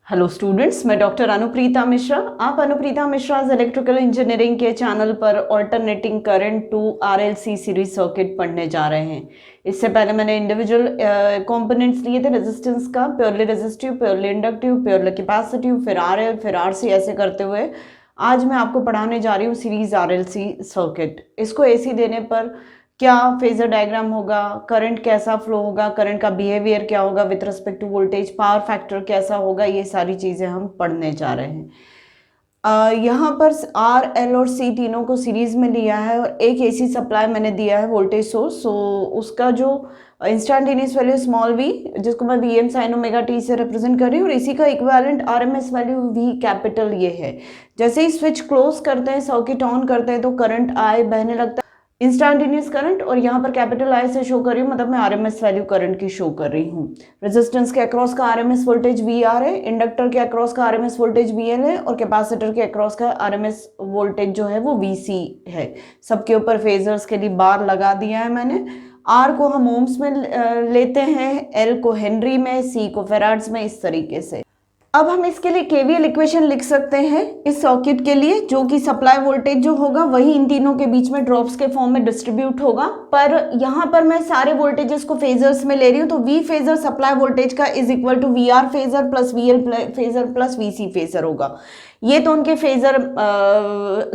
Hello students, मैं doctor Anupreeta Mishra. आप Anupreeta Mishra electrical engineering के चैनल पर alternating current to RLC series circuit पढ़ने जा रहे हैं। इससे पहले मैंने इंडिविजुअल कंपोनेंट्स लिए थे रेजिस्टेंस का, purely resistive, purely inductive, purely capacitive, फिर आरएल, फिर आरसी, ऐसे करते हुए आज मैं आपको पढ़ाने जा रही हूँ सीरीज आरएलसी सर्किट। इसको एसी देने पर क्या फेजर डायग्राम होगा, करंट कैसा फ्लो होगा, करंट का बिहेवियर क्या होगा with respect to voltage, power factor कैसा होगा, ये सारी चीज़ें हम पढ़ने जा रहे हैं। यहाँ पर आर एल और सी तीनों को सीरीज में लिया है और एक एसी सप्लाई मैंने दिया है वोल्टेज सोर्स। सो उसका जो इंस्टेंटेनियस वैल्यू स्मॉल वी, जिसको मैं V M sine omega T से रिप्रेजेंट कर रही हूँ, और इसी का equivalent R M S value V capital ये है। जैसे ही स्विच क्लोज करते हैं, सर्किट ऑन करते हैं, तो करंट आई बहने लगता है, इंस्टेंटेनियस करंट, और यहाँ पर कैपिटल आई से शो कर रही हूँ, मतलब मैं आरएमएस वैल्यू करंट की शो कर रही हूँ। रेजिस्टेंस के अक्रॉस का आरएमएस वोल्टेज वी आर है, इंडक्टर के अक्रॉस का आरएमएस वोल्टेज वी एल है, और कैपेसिटर के अक्रॉस का आरएमएस वोल्टेज जो है वो वी सी है। सबके ऊपर फेजर्स के लिए बार लगा दिया है मैंने। आर को हम ओम्स में लेते हैं, एल को हेनरी में, सी को फेराड्स में, इस तरीके से। अब हम इसके लिए केवीएल इक्वेशन लिख सकते हैं इस सर्किट के लिए, जो कि सप्लाई वोल्टेज जो होगा वही इन तीनों के बीच में ड्रॉप्स के फॉर्म में डिस्ट्रीब्यूट होगा। पर यहाँ पर मैं सारे वोल्टेजेस को फेजर्स में ले रही हूँ, तो वी फेजर सप्लाई वोल्टेज का is equal to V R phasor plus V L phasor plus V C phasor होगा। ये तो उनके फेजर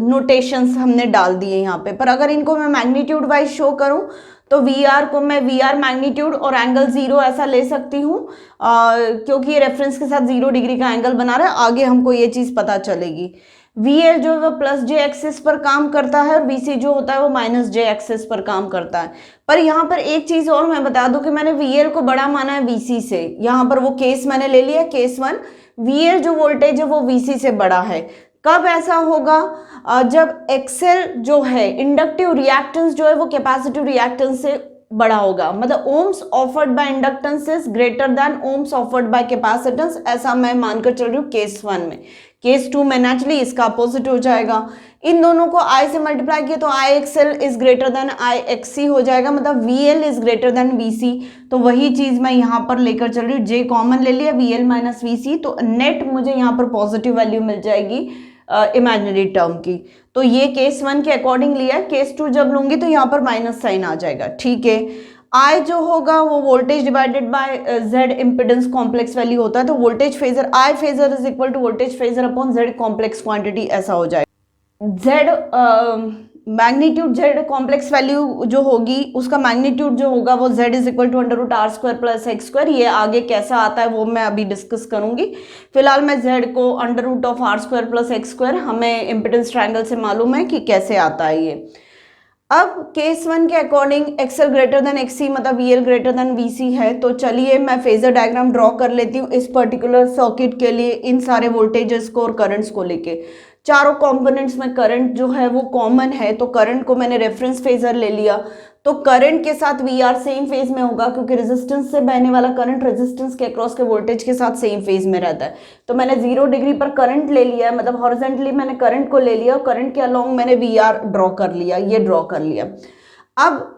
नोटेशंस हमने डाल दिए यहाँ पे। पर अगर इनको मैं मैग्नीट्यूड वाइज शो करूँ तो वी आर को मैं वी आर मैग्नीट्यूड और एंगल 0 ऐसा ले सकती हूँ, क्योंकि ये रेफरेंस के साथ 0 डिग्री का एंगल बना रहा है। आगे हमको ये चीज़ पता चलेगी। वी एल जो है वो प्लस जे एक्सिस पर काम करता है और वी सी जो होता है वो माइनस जे एक्सिस पर काम करता है। पर यहाँ पर एक चीज़ और मैं बता दूं कि मैंने वी एल को बड़ा माना है वी सी से। यहाँ पर वो केस मैंने ले लिया, केस 1, वी एल जो वोल्टेज है वो वी सी से बड़ा है। कब ऐसा होगा? जब एक्सेल जो है इंडक्टिव रिएक्टेंस जो है वो कैपेसिटिव रिएक्टेंस से बड़ा होगा, मतलब ohms offered by inductance is greater than ohms offered by capacitance, ऐसा मैं मानकर चल रही हूँ केस 1 में। केस 2 में नेचुरली इसका अपोजिट हो जाएगा। इन दोनों को आई से मल्टीप्लाई किया तो I XL is greater than I XC हो जाएगा, मतलब V L is greater than V C. तो वही चीज मैं यहाँ पर लेकर चल रही हूँ, जे कॉमन ले लिया, we L minus V C, तो नेट मुझे यहाँ पर पॉजिटिव वैल्यू मिल जाएगी इमेजिनरी टर्म की। तो ये केस 1 के अकॉर्डिंग लिया है। केस 2 जब लूंगी तो यहाँ पर माइनस साइन आ जाएगा, ठीक है। आई जो होगा वो voltage divided by Z impedance complex value होता है, तो voltage phasor I phasor is equal to voltage phasor upon Z complex quantity, ऐसा हो जाएगा। Z magnitude, Z complex value जो होगी उसका मैग्नीट्यूड जो होगा वो Z is equal to under root R square plus X square. ये आगे कैसा आता है वो मैं अभी डिस्कस करूंगी। फिलहाल मैं जेड को under root of R square plus X square, हमें इम्पिडेंस ट्रायंगल से मालूम है कि कैसे आता है ये। अब केस 1 के अकॉर्डिंग एक्सएल ग्रेटर देन एक्ससी, मतलब वीएल ग्रेटर देन वीसी है। तो चलिए मैं फेजर डायग्राम ड्रॉ कर लेती हूँ इस पर्टिकुलर सर्किट के लिए, इन सारे वोल्टेजेस को और करंट्स को लेके। चारों कंपोनेंट्स में करंट जो है वो कॉमन है, तो करंट को मैंने रेफरेंस फेजर ले लिया। तो करंट के साथ वी आर सेम फेज में होगा, क्योंकि रेजिस्टेंस से बहने वाला करंट रेजिस्टेंस के अक्रॉस के वोल्टेज के साथ सेम फेज में रहता है। तो मैंने 0 डिग्री पर करंट ले लिया है, मतलब हॉरिजॉन्टली मैंने करंट को ले लिया और करंट के अलोंग मैंने वी आर ड्रॉ कर लिया, ये ड्रॉ कर लिया। अब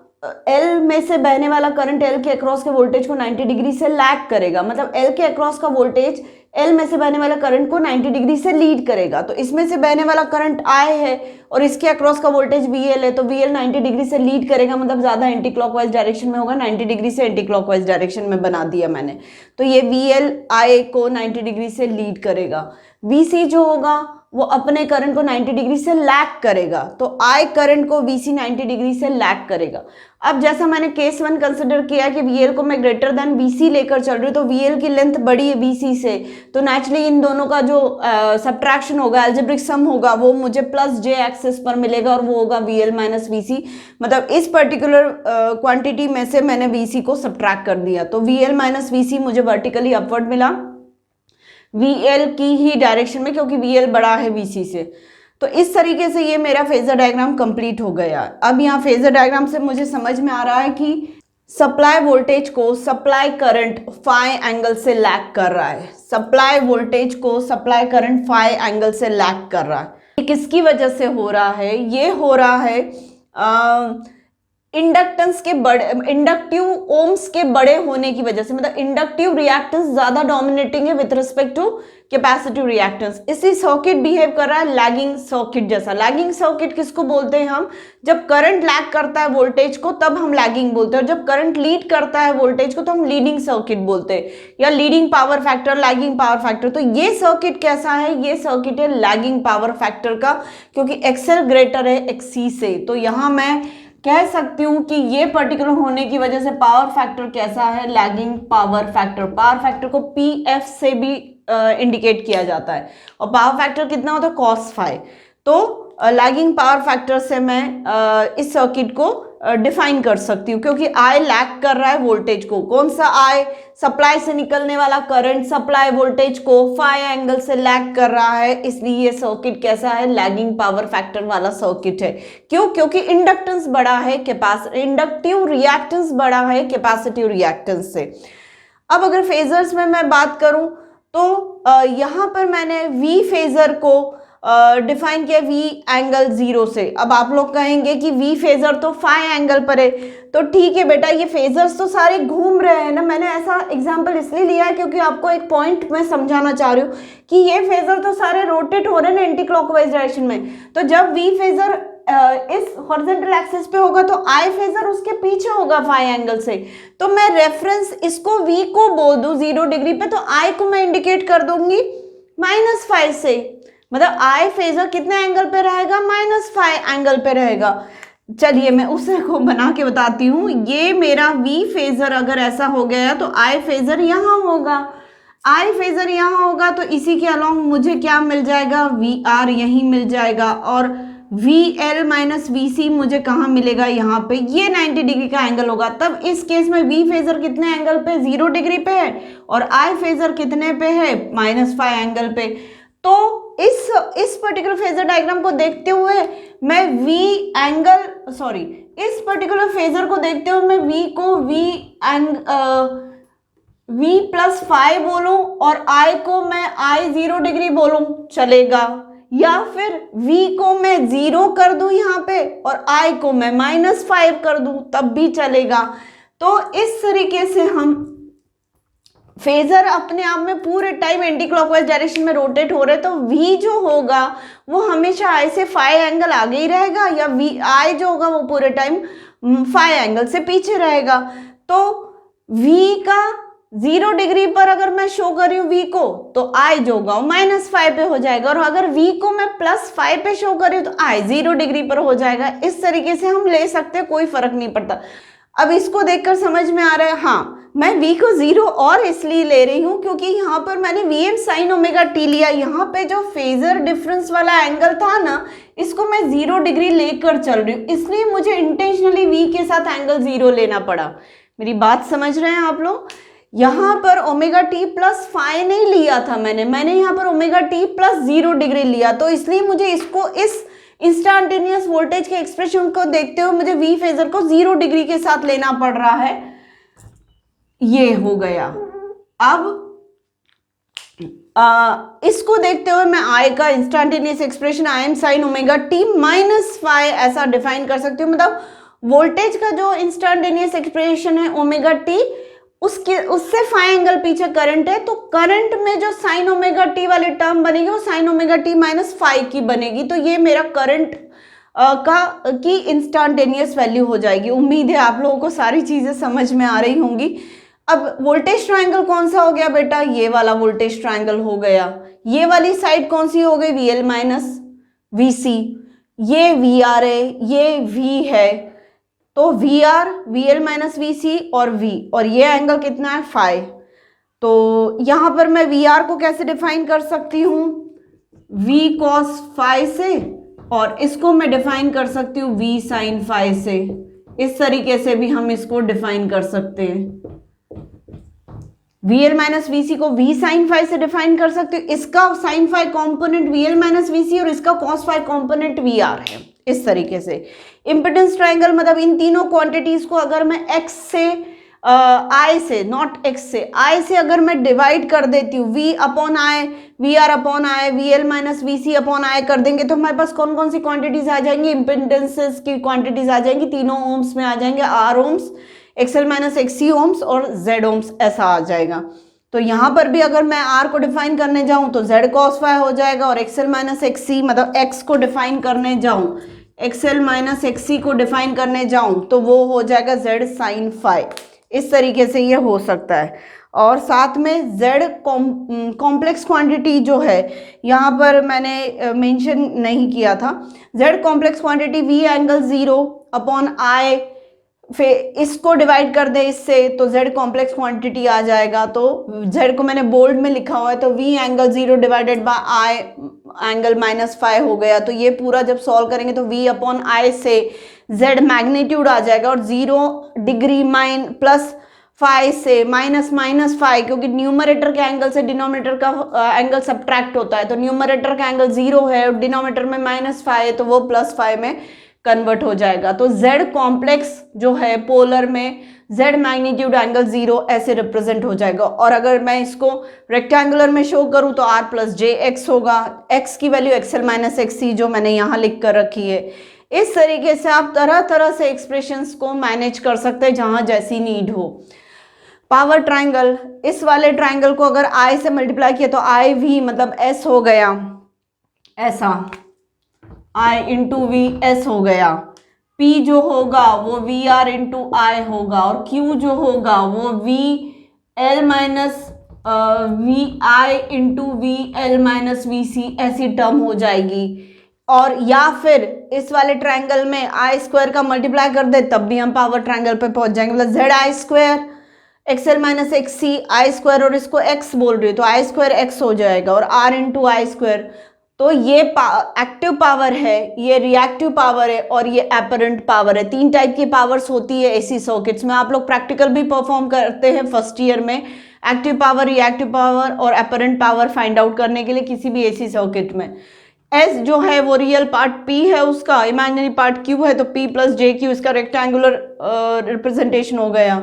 एल में से बहने वाला करंट एल के अक्रॉस के वोल्टेज को 90 डिग्री से लैग करेगा, मतलब एल के अक्रॉस का वोल्टेज एल में से बहने वाला करंट को 90 डिग्री से लीड करेगा। तो इसमें से बहने वाला करंट आई है और इसके अक्रॉस का वोल्टेज वी एल है, तो वी एल 90 डिग्री से लीड करेगा, मतलब ज्यादा एंटी क्लॉकवाइज डायरेक्शन में होगा। 90 डिग्री से एंटी क्लॉकवाइज डायरेक्शन में बना दिया मैंने। तो ये वी एल आई को 90 डिग्री से लीड करेगा। वी सी जो होगा वो अपने करंट को 90 डिग्री से लैग करेगा, तो आई करंट को वीसी 90 डिग्री से लैग करेगा। अब जैसा मैंने केस 1 कंसिडर किया कि वीएल को मैं ग्रेटर देन वीसी लेकर चल रही हूँ, तो वीएल की लेंथ बड़ी है वीसी से, तो नेचुरली इन दोनों का जो सब्ट्रैक्शन होगा, अलजेब्रिक सम होगा, वो मुझे प्लस जे एक्सिस पर मिलेगा और वो होगा वीएल माइनस वीसी। मतलब इस पर्टिकुलर क्वांटिटी में से मैंने वीसी को सब्ट्रैक्ट कर दिया, तो वीएल माइनस वीसी मुझे वर्टिकली अपवर्ड मिला वीएल की ही डायरेक्शन में, क्योंकि वीएल बड़ा है वीसी से। तो इस तरीके से ये मेरा फेजर डायग्राम कंप्लीट हो गया। अब यहाँ फेजर डायग्राम से मुझे समझ में आ रहा है कि सप्लाई वोल्टेज को सप्लाई करंट फाई एंगल से लैग कर रहा है। सप्लाई वोल्टेज को सप्लाई करंट फाई एंगल से लैग कर रहा है। ये किसकी वजह से हो रहा है? ये हो रहा है इंडक्टेंस के बड़े, इंडक्टिव ओम्स के बड़े होने की वजह से, मतलब इंडक्टिव रिएक्टेंस ज्यादा डोमिनेटिंग है with respect to capacitive reactance, इसलिए सर्किट बिहेव कर रहा है लैगिंग सर्किट जैसा। लैगिंग सर्किट किसको बोलते हैं हम? जब करंट लैग करता है वोल्टेज को तब हम लैगिंग बोलते हैं, और जब करंट लीड करता है वोल्टेज को तो हम लीडिंग सर्किट बोलते हैं, या leading power factor, lagging power factor. तो ये सर्किट कैसा है? ये सर्किट है लैगिंग पावर फैक्टर का, क्योंकि एक्सएल ग्रेटर है एक्सी से। तो यहां मैं कह सकती हूं कि ये पर्टिकुलर होने की वजह से पावर फैक्टर कैसा है? Lagging power factor. Power factor को पीएफ से भी इंडिकेट किया जाता है, और पावर फैक्टर कितना होता है? cos phi. तो लैगिंग पावर फैक्टर से मैं इस सर्किट को डिफाइन कर सकती हूँ, क्योंकि आई लैग कर रहा है वोल्टेज को। कौन सा आई? सप्लाई से निकलने वाला करंट सप्लाई वोल्टेज को फाई एंगल से लैग कर रहा है, इसलिए ये सर्किट कैसा है? लैगिंग पावर फैक्टर वाला सर्किट है। क्यों? क्योंकि इंडक्टेंस बड़ा है इंडक्टिव रिएक्टेंस बड़ा है कैपेसिटिव रिएक्टेंस से। अब अगर फेजर्स में मैं बात करूं तो यहां पर मैंने वी फेजर को डिफाइन किया वी एंगल 0 से। अब आप लोग कहेंगे कि वी फेजर तो फाई एंगल पर है, तो ठीक है बेटा, ये फेजर्स तो सारे घूम रहे हैं ना। मैंने ऐसा एग्जांपल इसलिए लिया है क्योंकि आपको एक पॉइंट मैं समझाना चाह रही हूँ कि ये फेजर तो सारे रोटेट हो रहे हैं एंटी क्लॉकवाइज डायरेक्शन में। तो जब वी फेजर इस हॉरिजॉन्टल एक्सिस पे होगा तो आई फेजर उसके पीछे होगा फाई एंगल से। तो मैं रेफरेंस इसको वी को बोल दूं 0 डिग्री पे, तो आई को मैं इंडिकेट कर दूंगी -5 से। मतलब आई फेजर कितने एंगल पे रहेगा? -5 एंगल पे रहेगा। चलिए मैं उसे को बना के बताती हूँ। ये मेरा वी फेजर अगर ऐसा हो गया तो आई फेजर यहाँ होगा, आई फेजर यहाँ होगा, तो इसी के अलॉन्ग मुझे क्या मिल जाएगा? वी आर यहीं मिल जाएगा, और वी एल माइनस वी सी मुझे कहाँ मिलेगा? यहाँ पे। ये 90 डिग्री का एंगल होगा। तब इस केस में वी फेजर कितने एंगल पे? 0 डिग्री पे है, और आई फेजर कितने पे है? -5 एंगल पे। तो इस पर्टिकुलर फेजर डायग्राम को देखते हुए मैं इस पर्टिकुलर फेजर को देखते हुए मैं वी को वी प्लस 5 बोलूं, और आई को मैं आई 0 डिग्री बोलूं, चलेगा। या फिर v को मैं 0 कर दूं यहाँ पे, और i को मैं -5 कर दूं, तब भी चलेगा। तो इस तरीके से हम फेजर अपने आप में पूरे टाइम एंटी क्लॉकवाइज डायरेक्शन में रोटेट हो रहे, तो v जो होगा वो हमेशा i से फाई एंगल आगे ही रहेगा, या i जो होगा वो पूरे टाइम फाई एंगल से पीछे रहेगा। तो v का 0 डिग्री पर अगर मैं शो कर रही हूँ v को, तो i जो होगा वो -5 पे हो जाएगा, और अगर v को मैं +5 पे शो कर रही हूँ तो i 0 डिग्री पर हो जाएगा। इस तरीके से हम ले सकते हैं, कोई फर्क नहीं पड़ता। अब इसको देखकर समझ में आ रहा है, हाँ मैं v को 0 और इसलिए ले रही हूँ क्योंकि यहाँ पर मैंने Vm sin ओमेगा t लिया। यहाँ पे जो फेजर डिफरेंस वाला एंगल था ना, इसको मैं 0 डिग्री लेकर चल रही हूँ, इसलिए मुझे इंटेंशनली v के साथ एंगल 0 लेना पड़ा। मेरी बात समझ रहे हैं आप लोग? यहाँ पर ओमेगा टी प्लस फाई नहीं लिया था मैंने यहाँ पर ओमेगा टी प्लस 0 डिग्री लिया, तो इसलिए मुझे इसको इस इंस्टेंटेनियस वोल्टेज के एक्सप्रेशन को देखते हुए मुझे वी फेजर को 0 डिग्री के साथ लेना पड़ रहा है। ये हो गया। अब इसको देखते हुए मैं आई का instantaneous expression I am sine omega T -5 ऐसा डिफाइन कर सकती हूँ। मतलब वोल्टेज का जो इंस्टेंटेनियस एक्सप्रेशन है ओमेगा टी, उससे फाई एंगल पीछे करंट है, तो करंट में जो साइन ओमेगा टी वाली टर्म बनेगी वो साइन ओमेगा टी -5 की बनेगी। तो ये मेरा करंट की इंस्टेंटेनियस वैल्यू हो जाएगी। उम्मीद है आप लोगों को सारी चीजें समझ में आ रही होंगी। अब वोल्टेज ट्रायंगल कौन सा हो गया बेटा? ये वाला वोल्टेज ट्रायंगल हो गया। ये वाली साइड कौन सी हो गई? VL minus VC। ये VR है, ये V है, तो VR, VL माइनस VC और V, और ये एंगल कितना है? फाई। तो यहां पर मैं VR को कैसे डिफाइन कर सकती हूँ? V cos फाई से, और इसको मैं डिफाइन कर सकती हूँ V sin फाई से। इस तरीके से भी हम इसको डिफाइन कर सकते हैं। VL माइनस VC को V sin फाई से डिफाइन कर सकते हो। इसका sin phi component VL minus VC और इसका cos फाई कॉम्पोनेंट VR है। इस तरीके से इम्पिडेंस ट्रायंगल, मतलब इन तीनों क्वांटिटीज को अगर मैं X से आई से, नॉट एक्स से, आई से अगर मैं डिवाइड कर देती हूँ, V upon I, V R upon I, V L minus V C upon I कर देंगे तो हमारे पास कौन कौन सी क्वांटिटीज आ जाएंगी, इम्पिडेंसेस की क्वांटिटीज आ जाएंगी, तीनों ओम्स में आ जाएंगे, R ohms, XL minus XC ohms और जेड ओम्स, ऐसा आ जाएगा। तो यहाँ पर भी अगर मैं आर को डिफाइन करने जाऊँ तो जेड कॉस फाई हो जाएगा, और एक्सएल माइनस एक्सी मतलब एक्स को डिफाइन करने जाऊँ, एक्सएल माइनस एक्सी को डिफाइन करने जाऊँ तो वो हो जाएगा जेड साइन फाई। इस तरीके से ये हो सकता है। और साथ में z कॉम्प्लेक्स क्वांटिटी जो है यहाँ पर मैंने मेंशन नहीं किया था, z complex quantity v angle 0 upon I, फिर इसको डिवाइड कर दे इससे तो z कॉम्प्लेक्स क्वांटिटी आ जाएगा। तो z को मैंने बोल्ड में लिखा हुआ है तो v angle 0 divided by I angle minus five हो गया। तो ये पूरा जब सॉल्व करेंगे तो v अपॉन आई से z मैग्नीट्यूड आ जाएगा, और 0 डिग्री माइन प्लस फाइव से माइनस माइनस फाइव, क्योंकि न्यूमरेटर के एंगल से डिनोमिनेटर का एंगल सब्ट्रैक्ट होता है, तो न्यूमरेटर का एंगल 0 है और डिनोमिनेटर में माइनस फाइव है तो वो प्लस फाइव में कन्वर्ट हो जाएगा। तो z कॉम्प्लेक्स जो है पोलर में z मैग्नीट्यूड एंगल 0 ऐसे रिप्रेजेंट हो जाएगा। और अगर मैं इसको रेक्टेंगुलर में शो करूं तो r प्लस जे एक्स होगा, x की वैल्यू एक्सएल माइनस एक्सी जो मैंने यहाँ लिख कर रखी है। इस तरीके से आप तरह तरह से एक्सप्रेशंस को मैनेज कर सकते हैं जहां जैसी नीड हो। पावर ट्रायंगल, इस वाले ट्रायंगल को अगर i से मल्टीप्लाई किया तो आई वी मतलब s हो गया, ऐसा i इंटू वी एस हो गया, p जो होगा वो वी आर इंटू आई होगा, और q जो होगा वो V L minus V I into V L minus V C ऐसी टर्म हो जाएगी। और या फिर इस वाले ट्रायंगल में आई स्क्वायर का मल्टीप्लाई कर दे तब भी हम पावर ट्रायंगल पे पहुंच जाएंगे, मतलब Z I square XL minus X C I square, और इसको x बोल रही है तो आई स्क्वायर एक्स हो जाएगा, और r इंटू आई स्क्वायर। तो ये एक्टिव पावर है, ये रिएक्टिव पावर है और ये एपरेंट पावर है। तीन टाइप की पावर्स होती है एसी सर्किट्स में, आप लोग प्रैक्टिकल भी परफॉर्म करते हैं फर्स्ट ईयर में, एक्टिव पावर, रिएक्टिव पावर और एपरेंट पावर फाइंड आउट करने के लिए किसी भी एसी सर्किट में। S जो है वो रियल पार्ट P है उसका, इमेजिनरी पार्ट Q है तो P प्लस जे क्यू इसका रेक्टेंगुलर रिप्रेजेंटेशन हो गया।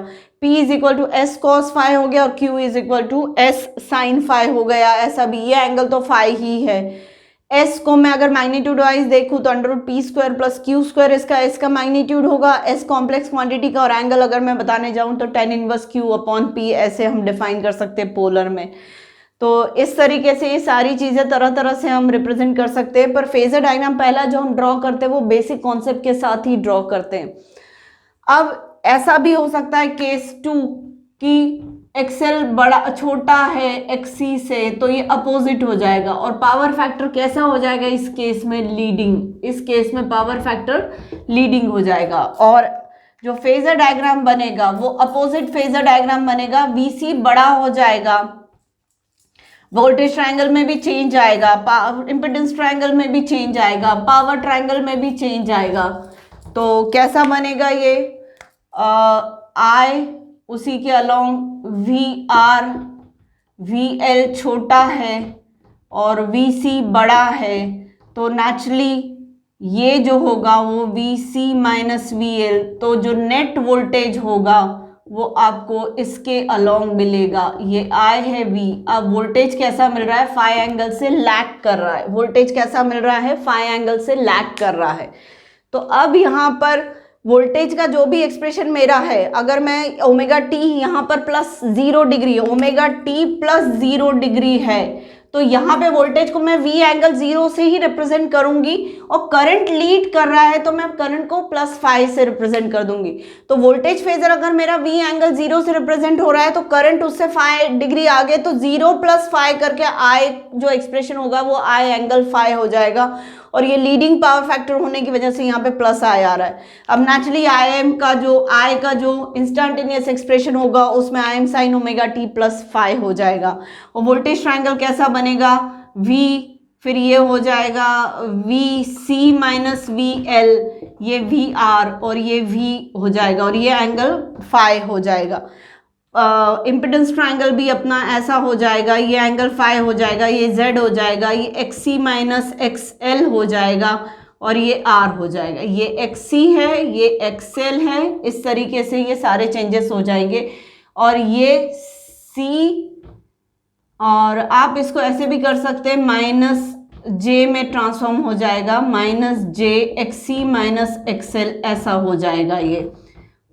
P is equal to S cos phi हो गया और Q is equal to S sine phi हो गया। ऐसा भी ये एंगल तो फाई ही है। S को मैं अगर मैग्नीट्यूड वाइज देखूँ तो under root P square plus Q square इसका मैग्नीट्यूड होगा S कॉम्प्लेक्स क्वांटिटी का, और एंगल अगर मैं बताने जाऊँ तो tan inverse Q upon P ऐसे हम डिफाइन कर सकते हैं पोलर में। तो इस तरीके से ये सारी चीज़ें तरह तरह से हम रिप्रेजेंट कर सकते हैं, पर फेजर डायग्राम पहला जो हम ड्रॉ करते हैं वो बेसिक कॉन्सेप्ट के साथ ही ड्रॉ करते हैं। अब ऐसा भी हो सकता है केस 2 कि एक्सएल बड़ा छोटा है एक्सी से तो ये अपोजिट हो जाएगा, और पावर फैक्टर कैसा हो जाएगा इस केस में, लीडिंग। इस केस में पावर फैक्टर लीडिंग हो जाएगा, और जो फेजर डायग्राम बनेगा वो अपोजिट फेजर डायग्राम बनेगा। वीसी बड़ा हो जाएगा, वोल्टेज ट्रायंगल में भी चेंज आएगा, इंपेडेंस ट्रायंगल में भी चेंज आएगा, पावर ट्रायंगल में भी चेंज आएगा। तो कैसा बनेगा ये, आई उसी के along V R, V L छोटा है और वी सी बड़ा है, तो नेचुरली ये जो होगा वो V C minus V L, तो जो नेट वोल्टेज होगा वो आपको इसके अलोंग मिलेगा। ये आई है वी। अब वोल्टेज कैसा मिल रहा है, फाई एंगल से लैग कर रहा है। वोल्टेज कैसा मिल रहा है, फाई एंगल से लैग कर रहा है। तो अब यहाँ पर वोल्टेज का जो भी एक्सप्रेशन मेरा है, अगर मैं ओमेगा टी यहाँ पर plus 0 degree, omega T plus 0 degree है, तो यहाँ पे वोल्टेज को मैं V एंगल 0 से ही रिप्रेजेंट करूंगी, और करंट लीड कर रहा है तो मैं करंट को प्लस फाई से रिप्रेजेंट कर दूंगी। तो वोल्टेज फेजर अगर मेरा V एंगल 0 से रिप्रेजेंट हो रहा है तो करंट उससे 5 डिग्री आगे, तो 0 प्लस फाई करके I जो एक्सप्रेशन होगा वो I एंगल फाई हो जाएगा, और ये लीडिंग पावर फैक्टर होने की वजह से यहाँ पे प्लस आई आ रहा है। अब नेचुरली आई का जो इंस्टेंटेनियस एक्सप्रेशन होगा उसमें I am sine omega T plus five हो जाएगा। और वोल्टेज ट्रायंगल कैसा बनेगा, वी, फिर ये हो जाएगा V C minus V L, ये वी आर और ये वी हो जाएगा, और ये एंगल फाइव हो जाएगा। इम्पिडेंस ट्रायंगल भी अपना ऐसा हो जाएगा, ये एंगल फाई हो जाएगा, ये जेड हो जाएगा, ये एक्स सी माइनस एक्स एल हो जाएगा, और ये R हो जाएगा, ये XC है, ये XL है, इस तरीके से ये सारे चेंजेस हो जाएंगे। और ये C, और आप इसको ऐसे भी कर सकते हैं, -J में ट्रांसफॉर्म हो जाएगा, -J XC -XL ऐसा हो जाएगा ये,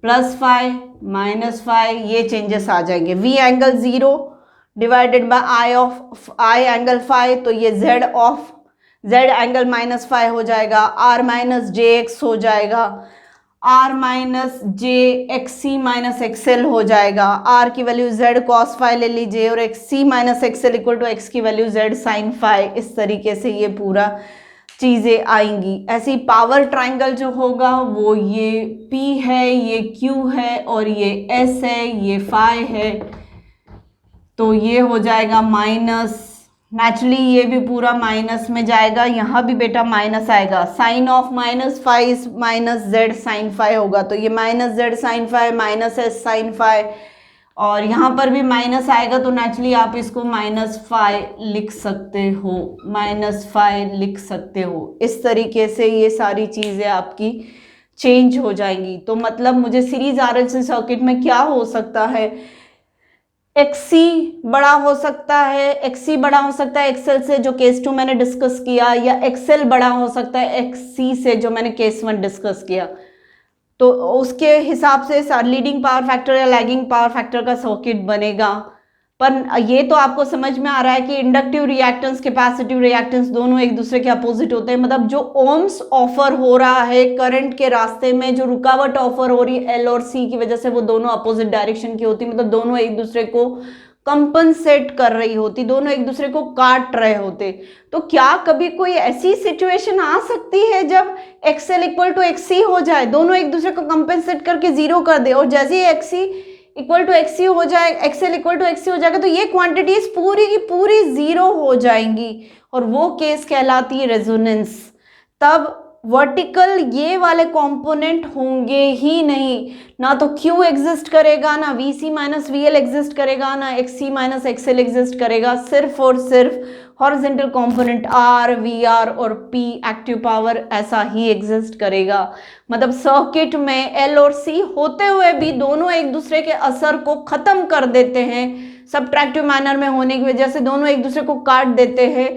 +5 -5 ये चेंजेस आ जाएंगे। V angle 0 divided by I angle 5, तो ये Z एंगल -5 हो जाएगा, R -JX हो जाएगा, R -JXC -XL हो जाएगा, R की वैल्यू Z cos phi ले लीजिए, और XC -XL equal to X की वैल्यू Z sin phi, इस तरीके से ये पूरा चीज़ें आएंगी। ऐसी पावर ट्राइंगल जो होगा वो ये P है, ये Q है, और ये S है, ये phi है, तो ये हो जाएगा माइनस, नेचुरली ये भी पूरा माइनस में जाएगा, यहाँ भी बेटा माइनस आएगा, sine of -5 minus Z sin phi होगा, तो ये -Z sin phi -S sin phi, और यहाँ पर भी माइनस आएगा, तो नेचुरली आप इसको -5 लिख सकते हो, -5 लिख सकते हो। इस तरीके से ये सारी चीज़ें आपकी चेंज हो जाएंगी। तो मतलब मुझे सीरीज RLC सर्किट में क्या हो सकता है, XC बड़ा हो सकता है, XC बड़ा हो सकता है XL से, जो केस 2 मैंने डिस्कस किया, या XL बड़ा हो सकता है XC से, जो मैंने केस 1 डिस्कस किया। तो उसके हिसाब से लीडिंग पावर फैक्टर या लैगिंग पावर फैक्टर का सर्किट बनेगा। पर ये तो आपको समझ में आ रहा है कि इंडक्टिव रिएक्टेंस, कैपेसिटिव रिएक्टेंस दोनों एक दूसरे के अपोजिट होते हैं। मतलब जो ओम्स ऑफर हो रहा है करंट के रास्ते में, जो रुकावट ऑफर हो रही है L और C की वजह से, वो दोनों अपोजिट डायरेक्शन की होती, मतलब दोनों एक दूसरे को कंपनसेट कर रही होती, दोनों एक दूसरे को काट रहे होते। तो क्या कभी कोई ऐसी सिचुएशन आ सकती है जब XL इक्वल टू XC हो जाए, दोनों एक दूसरे को कंपनसेट करके जीरो कर दे, और जैसे ही XC इक्वल टू XC हो जाए, XL इक्वल टू XC हो जाएगा, तो ये क्वांटिटीज पूरी की पूरी जीरो हो जाएंगी, और वो केस कहलाती है रेजोनेंस। तब वर्टिकल ये वाले कंपोनेंट होंगे ही नहीं, ना तो Q एग्जिस्ट करेगा, ना VC माइनस VL एग्जिस्ट करेगा, ना XC माइनस XL एग्जिस्ट करेगा, सिर्फ और सिर्फ हॉरिजॉन्टल कंपोनेंट R, VR और P एक्टिव पावर ऐसा ही एग्जिस्ट करेगा। मतलब सर्किट में L और C होते हुए भी दोनों एक दूसरे के असर को खत्म कर देते हैं, सबट्रैक्टिव मैनर में होने की वजह से दोनों एक दूसरे को काट देते हैं,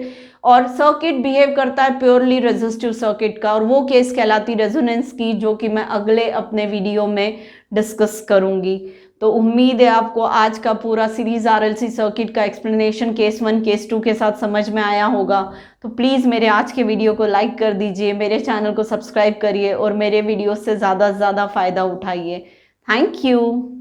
और सर्किट बिहेव करता है प्योरली रेजिस्टिव सर्किट का, और वो केस कहलाती रेजोनेंस की, जो कि मैं अगले अपने वीडियो में डिस्कस करूंगी। तो उम्मीद है आपको आज का पूरा सीरीज RLC सर्किट का एक्सप्लेनेशन केस 1 केस 2 के साथ समझ में आया होगा। तो प्लीज़ मेरे आज के वीडियो को लाइक कर दीजिए, मेरे चैनल को सब्सक्राइब करिए, और मेरे वीडियो से ज़्यादा से ज़्यादा फ़ायदा उठाइए। Thank you.